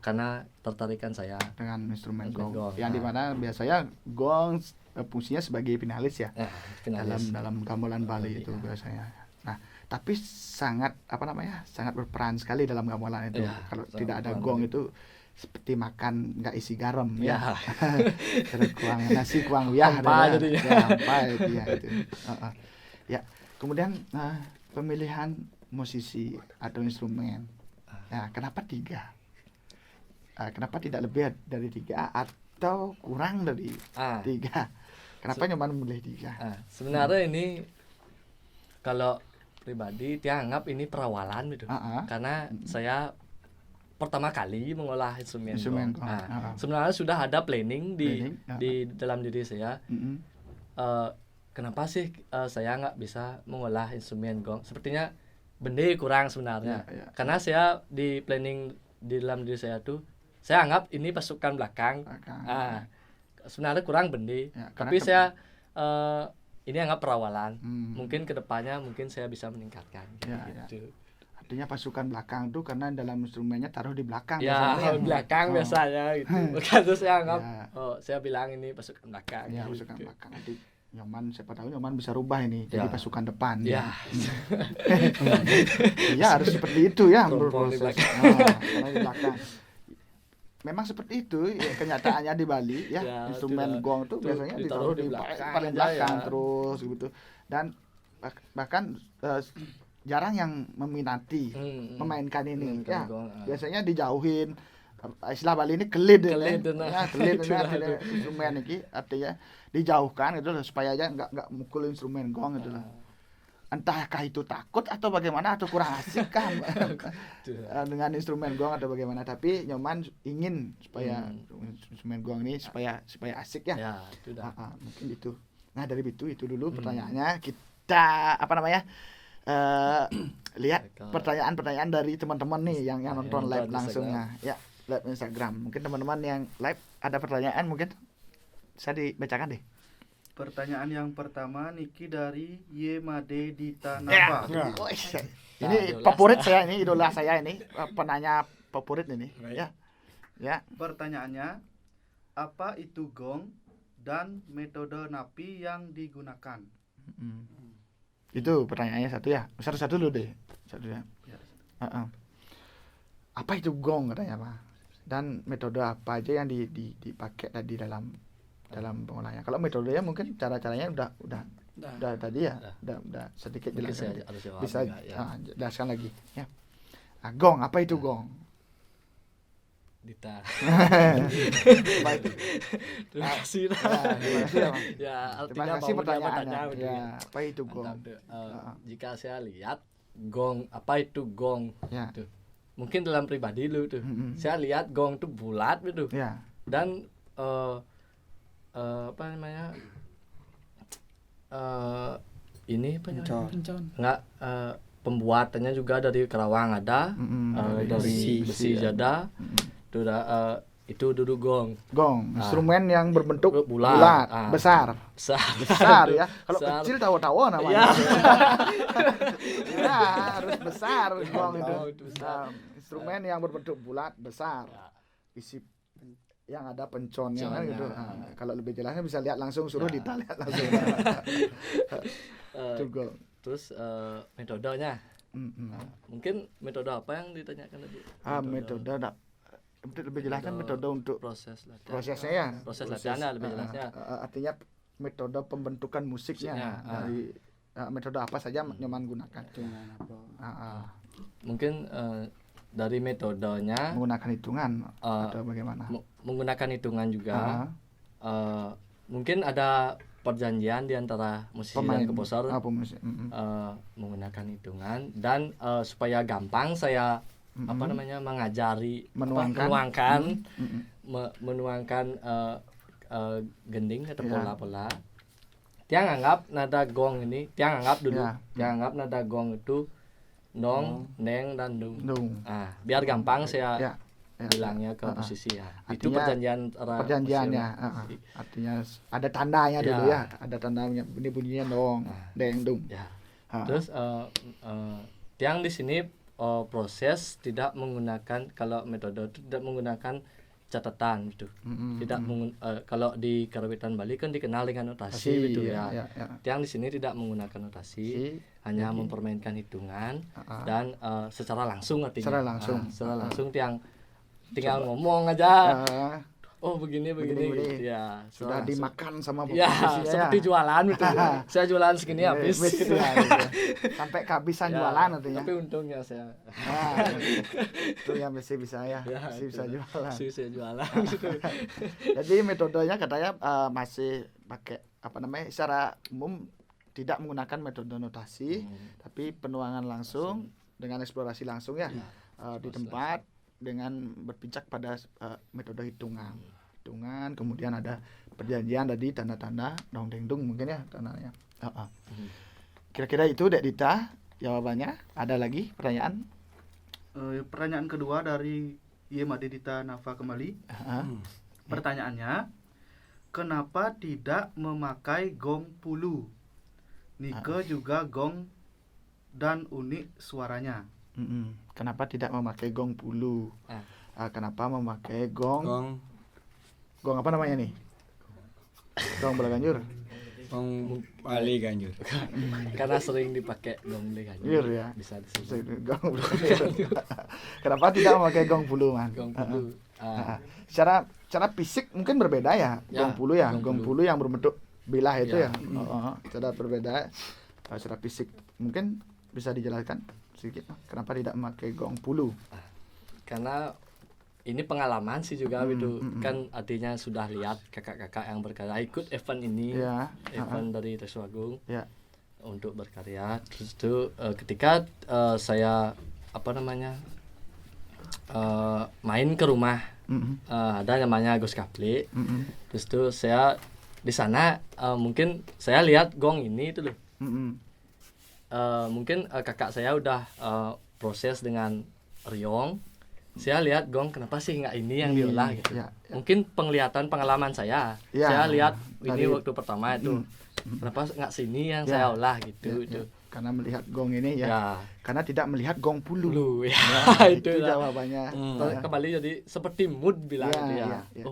karena tertarikan saya
dengan instrumen gong. Yang dimana biasanya gong fungsinya sebagai finalis ya, dalam gamelan Bali itu biasanya. Nah, tapi sangat sangat berperan sekali dalam gamelan itu. Kalau tidak ada gong itu seperti makan nggak isi garam ya. Kurang nasi kurang
hampa jadi.
Itu. Ya, kemudian pemilihan musisi atau instrumen. Nah, kenapa 3? Kenapa tidak lebih dari 3 atau kurang dari 3? Kenapa nyoba memilih 3?
Sebenarnya ini kalau pribadi dianggap ini perawalan gitu. Karena saya pertama kali mengolah instrumen gong. Sebenarnya sudah ada planning di dalam diri saya. Kenapa sih saya nggak bisa mengolah instrumen gong? Sepertinya bende kurang sebenarnya. Karena saya di planning di dalam diri saya tuh, saya anggap ini pasukan belakang. Sebenarnya kurang bende. Tapi saya ini anggap perawalan.
Hmm.
Mungkin kedepannya mungkin saya bisa meningkatkan.
Ya,
gitu.
Artinya pasukan belakang tuh karena dalam instrumennya taruh di belakang
Ya,
biasanya.
belakang
Oh.
biasanya gitu. Terus saya anggap,
Ya.
saya bilang ini pasukan belakang.
Ya,
gitu.
pasukan belakang. Nanti Nyoman siapa tahu Nyoman bisa rubah ini jadi
Ya.
pasukan depan.
Ya,
Iya harus seperti itu ya
Trompol di
berproses.
belakang.
Karena di belakang. Memang seperti itu ya, kenyataannya di Bali ya,
Ya,
instrumen
tidak.
gong tuh
Itu
biasanya ditaruh
ditaruh
di
di belakang
paling
aja
belakang
ya.
terus gitu. Dan bahkan jarang yang meminati memainkan ini
Memainkan
ya.
gong,
Biasanya dijauhin. Istilah Bali ini kelid
Kelid,
ya.
nah.
Ya, kelid ini
Itulah
artinya
itu.
instrumen ini artinya dijauhkan gitu loh, supaya aja nggak mukul instrumen gong gitu loh. Entahkah itu takut atau bagaimana atau kurang asik kan dengan instrumen gong atau bagaimana, tapi Nyoman ingin supaya instrumen gong ini supaya asik ya.
Ya, itu dah.
Mungkin itu. Nah dari itu dulu pertanyaannya, kita apa namanya lihat pertanyaan-pertanyaan dari teman-teman nih yang nonton live
nonton
langsungnya ya, live Instagram. Mungkin teman-teman yang live ada pertanyaan mungkin bisa dibacakan deh.
Pertanyaan yang pertama Niki dari Yemade Dita
Ya.
Nava.
Oh, ini favorit saya, ini idola saya ini, penanya favorit ini. Ya. Ya.
Pertanyaannya, apa itu gong dan metode napi yang digunakan?
Itu pertanyaannya satu ya. Satu-satu dulu deh. Satu ya. Apa itu gong katanya Pak? Dan metode apa aja yang dipakai tadi dalam pengolahannya. Kalau metodenya mungkin cara-caranya udah tadi ya. Udah sedikit
Mungkin
jelaskan.
saya harus jawab
Bisa
juga, ya.
jelaskan lagi ya. Gong, apa itu gong?
Dita.
Apa itu?
Terima kasih.
Terima kasih ya, Pak.
Ya,
Terima
artinya
kasih
apa mau
pertanyaannya.
bertanya, gitu
Ya, apa itu gong?
Mantap tuh. Jika saya lihat gong, apa itu gong?
Ya.
Tuh. Mungkin dalam pribadi lu tuh. Saya lihat gong tuh bulat gitu.
Ya.
Dan apa namanya? Ini apa namanya?
Pencon.
Enggak, pembuatannya juga dari Kerawang ada, dari besi ada. Itu duduk gong.
Gong, instrumen yang berbentuk
Bulat.
bulat,
Ah.
besar.
Besar
Ya. Kalau
Besar.
kecil tahu-tahu namanya.
Ya.
Ya, harus besar gong itu.
Tahu itu besar.
Instrumen yang berbentuk bulat, besar. Isi yang ada penconnya kan gitu. Kalau lebih jelasnya bisa lihat langsung, suruh Dita lihat langsung. Itu gong.
Terus metodenya. Mungkin metode apa yang ditanyakan tadi?
Metode lebih jelasnya metode untuk
proses latihan.
prosesnya ya.
Proses latihannya lebih jelasnya.
Artinya metode pembentukan musiknya
Musiknya,
dari metode apa saja Nyoman gunakan.
Mungkin dari metodenya
Menggunakan hitungan atau bagaimana?
menggunakan hitungan juga. Mungkin ada perjanjian di antara musisi dan komposer menggunakan hitungan, dan supaya gampang saya mengajari menuangkan gending atau pola-pola. Tiang anggap nada gong ini, tiang anggap dulu, tiang anggap nada gong itu dong, neng dan dung. Biar gampang saya bilangnya ke musisi ya. Itu
perjanjiannya. Artinya ada tandanya dulu ya, ada tandanya, ini bunyinya dong, deng dung.
Terus tiang di sini proses tidak menggunakan, kalau metode tidak menggunakan catatan gitu. Tidak kalau di karawitan Bali kan dikenal dengan notasi gitu ya. Tiang di sini tidak menggunakan notasi, hanya mempermainkan hitungan dan secara langsung artinya. Secara langsung tiang tinggal ngomong aja. Oh begini. Ya,
sudah dimakan sama
ya, seperti jualan gitu. Saya jualan segini habis gitu.
Sampai kehabisan jualan artinya.
Tapi untungnya saya.
Itu yang masih bisa ya. Masih bisa jualan.
Bisa jualan.
Jadi metodenya katanya masih pakai secara umum tidak menggunakan metode notasi, tapi penuangan langsung dengan eksplorasi langsung ya. Di tempat dengan berpijak pada metode hitungan, kemudian ada perjanjian tadi, tanda-tanda dong deng dung mungkin ya tandanya. Kira-kira itu Dek Dita jawabannya. Ada lagi pertanyaan?
Pertanyaan kedua dari Yemade Dita Nava kembali. Pertanyaannya, kenapa tidak memakai gong pulu Nike juga gong dan unik suaranya.
Kenapa tidak memakai gong bulu? Kenapa memakai gong apa namanya nih? Gong bola ganjur.
Gong Bali Ganjur.
Karena sering dipakai gong beli kan.
Iya ya.
Bisa disebut
Gong bola ganjur. Kenapa tidak memakai gong bulu, Man?
gong bulu.
Secara fisik mungkin berbeda ya, gong bulu ya. Gong bulu yang berbentuk bilah itu ya. Secara berbeda secara fisik. Mungkin bisa dijelaskan sedikit kenapa tidak memakai gong bulu?
Karena ini pengalaman sih juga gitu. Kan artinya sudah lihat kakak-kakak yang berkarya ikut event ini, event dari Reswagung untuk berkarya. Terus itu ketika saya main ke rumah, ada namanya Gus Kapli. Terus itu saya di sana mungkin saya lihat gong ini itu loh. Mungkin kakak saya udah proses dengan riong. Saya lihat gong kenapa sih nggak ini yang diolah gitu. Mungkin pengalaman saya. Saya lihat ini waktu pertama itu. Kenapa nggak sini yang saya olah gitu itu.
Karena melihat gong ini karena tidak melihat gong bulu.
Itu
jawabannya.
Kembali jadi seperti mood bilang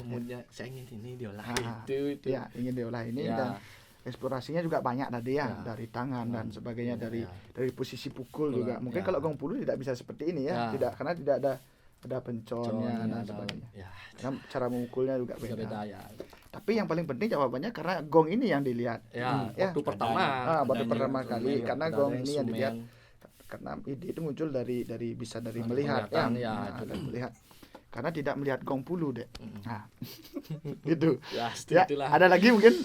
moodnya saya ingin ini diolah itu.
Ya, ingin diolah ini dan eksplorasinya juga banyak tadi dari tangan dan sebagainya, dari posisi pukul juga. Mungkin kalau gong bulu tidak bisa seperti ini tidak, karena tidak ada penconnya dan sebagainya. Karena cara memukulnya juga beda. Tapi yang paling penting jawabannya karena gong ini yang dilihat.
Waktu pertama.
Waktu pertama kali karena gong ini yang dilihat. Karena ide itu muncul dari melihat dari melihat. Karena tidak melihat gong bulu, Dek. Nah. Gitu. Itulah. Ada lagi mungkin?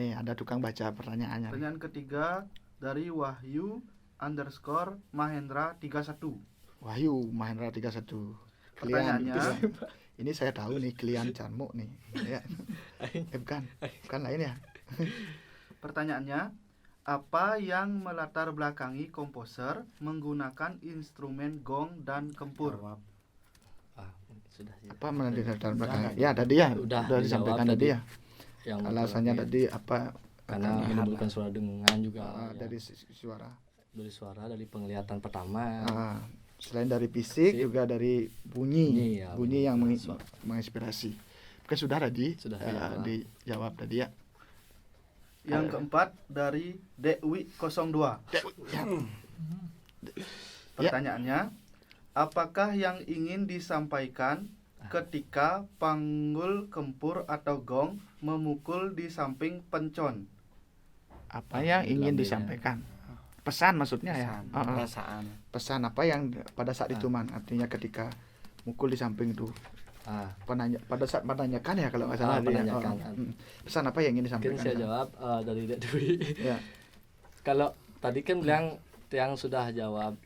Nih, ada tukang baca pertanyaannya.
Pertanyaan ketiga dari Wahyu _Mahendra 31.
Wahyu Mahendra 31.
Pertanyaannya,
ini saya tahu nih klien Canmuk nih. Ya. Bukan lain ya.
Pertanyaannya, apa yang melatar belakangi komposer menggunakan instrumen gong dan kempur?
Sudah.
Apa melatar belakangi? Ya tadi ya. Udah disampaikan tadi ya. Alasannya tadi apa?
Karena menimbulkan suara dengungan juga.
Dari suara.
Dari penglihatan pertama.
Selain dari fisik juga dari bunyi yang menginspirasi. Oke, sudah tadi dijawab tadi ya.
Yang keempat dari Dewi 02. Pertanyaannya, apakah yang ingin disampaikan ketika panggul kempur atau gong memukul di samping pencon?
Apa yang ingin disampaikan? Pesan maksudnya
perasaan.
Pesan apa yang pada saat itu, Man? Artinya ketika mukul di samping itu. Pada saat menanyakan ya kalau nggak salah. Pesan apa yang ingin disampaikan?
Mungkin saya jawab dari Dek Dwi. Kalau tadi kan bilang Tiang sudah jawab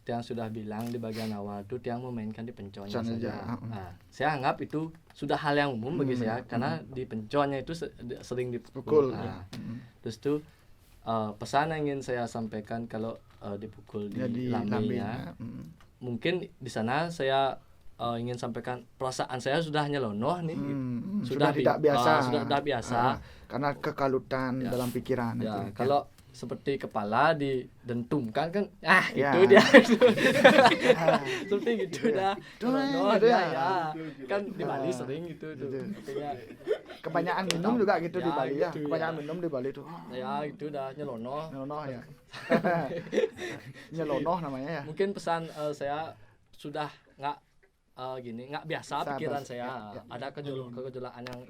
Tiang sudah bilang di bagian awal itu Tiang memainkan di penconnya saja. Saya anggap itu sudah hal yang umum bagi saya karena di penconnya itu sering dipukul. Terus itu pesan yang ingin saya sampaikan kalau dipukul di lambinya, mungkin di sana saya ingin sampaikan perasaan saya sudah nyelonoh nih,
sudah tidak
biasa,
karena kekalutan dalam pikiran.
Kalau seperti kepala didentumkan kan, itu dia, seperti gitu dah, nyelonoh kan di Bali sering gitu tuh.
Kebanyakan minum juga gitu di Bali ya. Kebanyakan minum di Bali tuh.
Itu udah nyelonoh
ya. Nyelonoh namanya ya.
Mungkin pesan saya sudah nggak nggak biasa pikiran saya. Ada kejulaan yang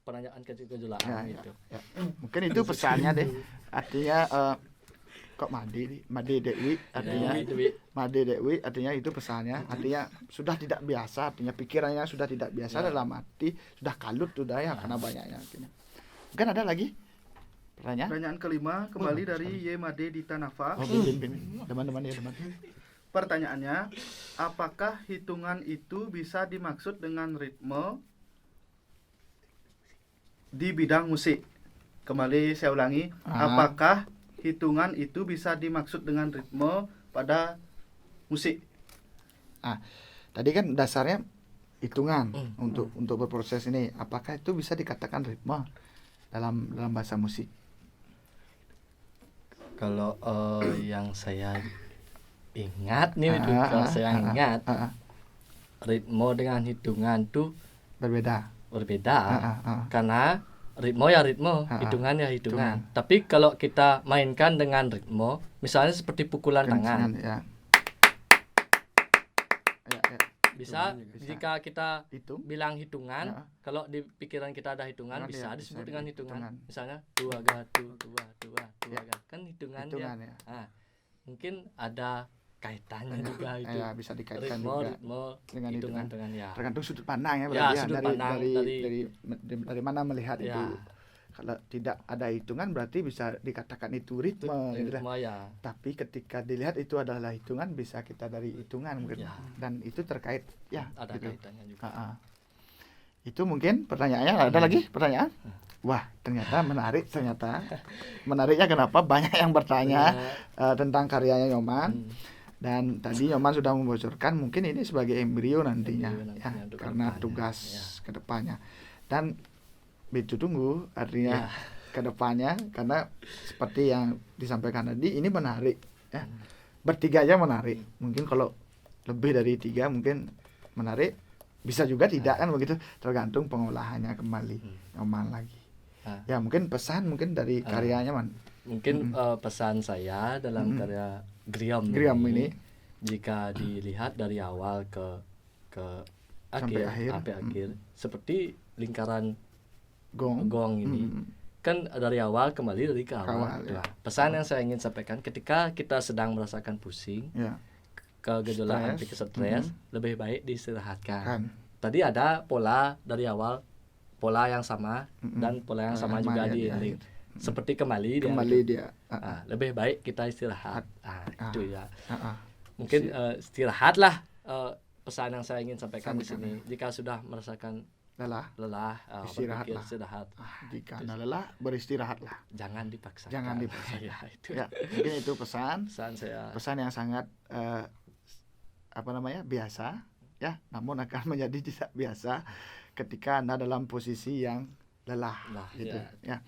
penanyaan kejulaan gitu.
Mungkin itu pesannya deh. Artinya kok Made Dewi artinya Made Dewi artinya itu pesannya, artinya sudah tidak biasa, artinya pikirannya sudah tidak biasa dalam arti sudah kalut sudah ya karena banyaknya artinya. Mungkin ada lagi pertanyaan
kelima kembali dari Yemade di Tanafa.
Teman-teman ya teman.
Pertanyaannya, apakah hitungan itu bisa dimaksud dengan ritme di bidang musik? Kembali saya ulangi, apakah hitungan itu bisa dimaksud dengan ritme pada musik?
Tadi kan dasarnya hitungan untuk berproses ini. Apakah itu bisa dikatakan ritme dalam bahasa musik?
Kalau yang saya ingat nih, kalau saya ingat ritme dengan hitungan tuh
Berbeda.
berbeda.
Ah.
Karena ritme ya ritme, hitungan ya hitungan. Tapi kalau kita mainkan dengan ritme, misalnya seperti pukulan tangan,
Ya.
bisa jika kita
Hitung.
bilang hitungan,
Ya.
kalau di pikiran kita ada hitungan,
Hitungan,
bisa
ya,
disebut
bisa
dengan
hitungan.
hitungan. Misalnya dua gadu, dua
Ya.
gadu, kan hitungan
Hitungan
ya.
ya.
Nah, mungkin ada kaitannya juga itu.
Ya, bisa dikaitkan
Ritme,
juga
ritme,
dengan
hitungan
hitungan.
dengan ya.
Tergantung sudut pandang ya
Ya,
berarti ya,
sudut
dari,
pandang
dari mana melihat
Ya.
itu. Kalau tidak ada hitungan berarti bisa dikatakan itu ritme gitu lah.
Ritme ya.
Tapi ketika dilihat itu adalah hitungan, bisa kita dari hitungan mungkin.
Ya.
Dan itu terkait ya
Ada
gitu.
kaitannya juga.
Itu mungkin pertanyaannya. Ada lagi pertanyaan? Wah, ternyata menarik ternyata. Menariknya kenapa banyak yang bertanya tentang karyanya Nyoman. Dan tadi Nyoman sudah membocorkan mungkin ini sebagai embrio nantinya, ya,
untuk
karena
kedepannya,
tugas
ya.
kedepannya. Dan itu tunggu artinya kedepannya, karena seperti yang disampaikan tadi ini menarik ya. Bertiga aja menarik, mungkin kalau lebih dari 3 mungkin menarik, bisa juga tidak kan begitu, tergantung pengolahannya kembali Nyoman lagi. Ya mungkin pesan mungkin dari karyanya Man.
Mungkin pesan saya dalam karya Griam
ini
jika dilihat dari awal ke
Sampai
akhir seperti lingkaran
gong
ini kan dari awal kembali dari ke awal.
ya.
Pesan yang saya ingin sampaikan, ketika kita sedang merasakan pusing,
ya
kegejolak
Stres.
stres, lebih baik diistirahatkan.
kan.
Tadi ada pola dari awal, pola yang sama dan pola yang sama juga di ending. Seperti kembali
dia
lebih baik kita istirahat. Itu ya.
Ah.
Mungkin istirahatlah, pesan yang saya ingin sampaikan di sini. Jika sudah merasakan
lelah
berpikir,
istirahatlah.
istirahat.
Jika Anda lelah beristirahatlah,
Jangan dipaksakan.
jangan dipaksakan.
Ya, itu
Ya, mungkin itu pesan yang sangat biasa ya, namun akan menjadi tidak biasa ketika Anda dalam posisi yang lelah gitu ya.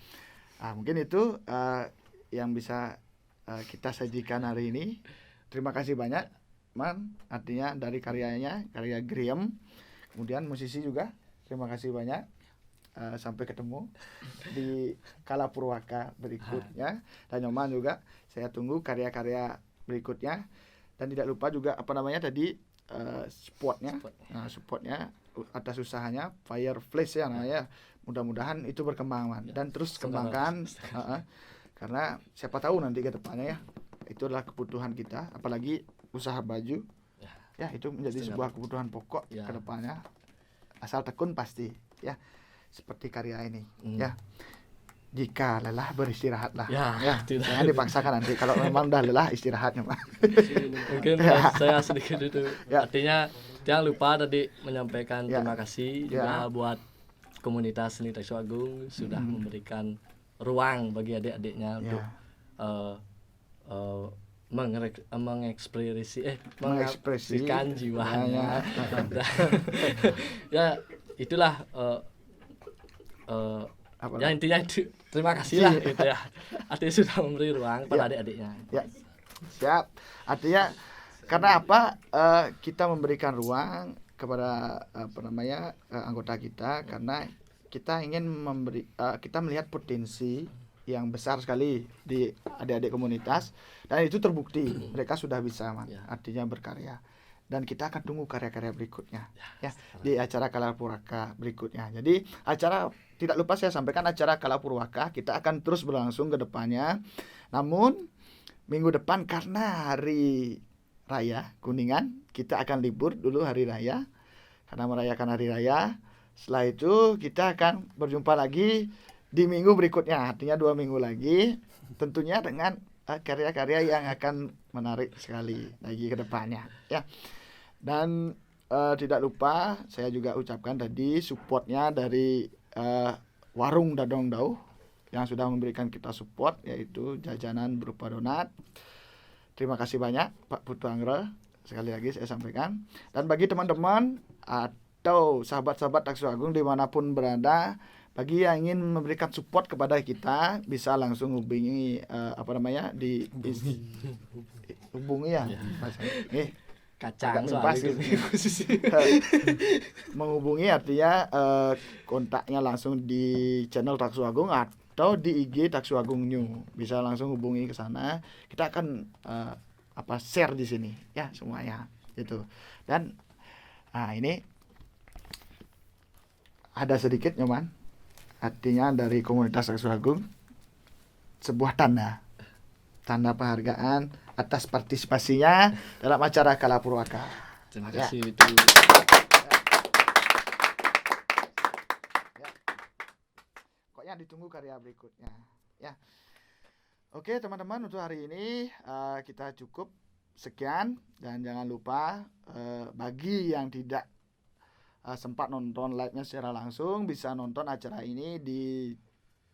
Mungkin itu yang bisa kita sajikan hari ini. Terima kasih banyak Man, artinya dari karya Griem, kemudian musisi juga. Terima kasih banyak. Sampai ketemu di Kala Purwaka berikutnya. Dan Nyoman juga, saya tunggu karya-karya berikutnya. Dan tidak lupa juga tadi supportnya. Supportnya atas usahanya Fireflash ya namanya. Mudah-mudahan itu berkembang Man. Dan terus kembangkan karena siapa tahu nanti ke depannya ya. Itu adalah kebutuhan kita, apalagi usaha baju. Ya, itu menjadi sebuah kebutuhan pokok ke depannya. Asal tekun pasti ya, seperti karya ini ya. Jika lelah beristirahatlah ya, jangan dipaksakan nanti. Kalau memang udah lelah istirahatnya Pak.
Mungkin saya sedikit itu artinya jangan lupa tadi menyampaikan terima kasih juga buat komunitas seni Taekwondo Agung sudah memberikan ruang bagi adik-adiknya untuk mengekspresikan jiwanya. Ya itulah ya intinya itu, terima kasih lah gitu ya. Artinya sudah memberi ruang pada adik-adiknya.
Ya, siap. Artinya karena kita memberikan ruang kepada anggota kita karena kita ingin kita melihat potensi yang besar sekali di adik-adik komunitas, dan itu terbukti mereka sudah bisa artinya berkarya, dan kita akan tunggu karya-karya berikutnya ya di acara Kala Purwaka berikutnya. Jadi acara, tidak lupa saya sampaikan, acara Kala Purwaka kita akan terus berlangsung ke depannya. Namun minggu depan karena hari raya Kuningan, kita akan libur dulu hari raya karena merayakan hari raya. Setelah itu kita akan berjumpa lagi di minggu berikutnya, artinya 2 minggu lagi, tentunya dengan karya-karya yang akan menarik sekali lagi ke depannya ya. Dan tidak lupa saya juga ucapkan tadi supportnya dari Warung Dadong Dauh yang sudah memberikan kita support, yaitu jajanan berupa donat. Terima kasih banyak Pak Putu Anggre, sekali lagi saya sampaikan. Dan bagi teman-teman atau sahabat-sahabat Taekwondo Agung dimanapun berada, bagi yang ingin memberikan support kepada kita bisa langsung hubungi hubungi ya.
Kacang
Agak pas
soalnya.
menghubungi artinya kontaknya langsung di channel Taksu Agung atau di IG Taksu Agung New, bisa langsung hubungi ke sana. Kita akan share di sini ya semuanya gitu. Dan ini ada sedikit Nyoman, artinya dari komunitas Taksu Agung sebuah tanda penghargaan atas partisipasinya dalam acara Kala Purwaka.
Terima
Ya.
kasih itu.
Pokoknya ditunggu karya berikutnya. Ya. Oke teman-teman, untuk hari ini kita cukup sekian, dan jangan lupa bagi yang tidak sempat nonton live-nya secara langsung bisa nonton acara ini di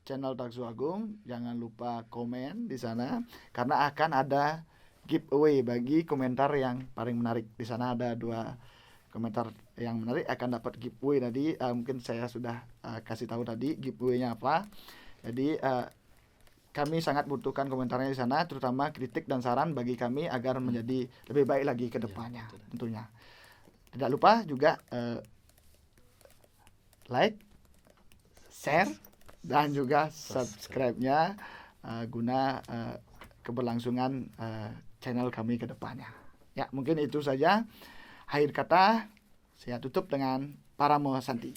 channel Taksu Agung. Jangan lupa komen di sana karena akan ada giveaway bagi komentar yang paling menarik. Di sana ada 2 komentar yang menarik akan dapat giveaway tadi. Mungkin saya sudah kasih tahu tadi giveaway-nya apa. Jadi kami sangat butuhkan komentarnya di sana, terutama kritik dan saran bagi kami agar menjadi lebih baik lagi ke depannya tentunya. Tidak lupa juga like, share, dan juga subscribe-nya guna keberlangsungan channel kami ke depannya. Ya, mungkin itu saja. Akhir kata, saya tutup dengan Paramo Santi.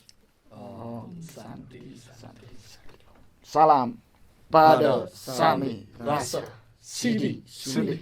Santi.
Salam pada Sami Rasa
Sidi.
Sudi.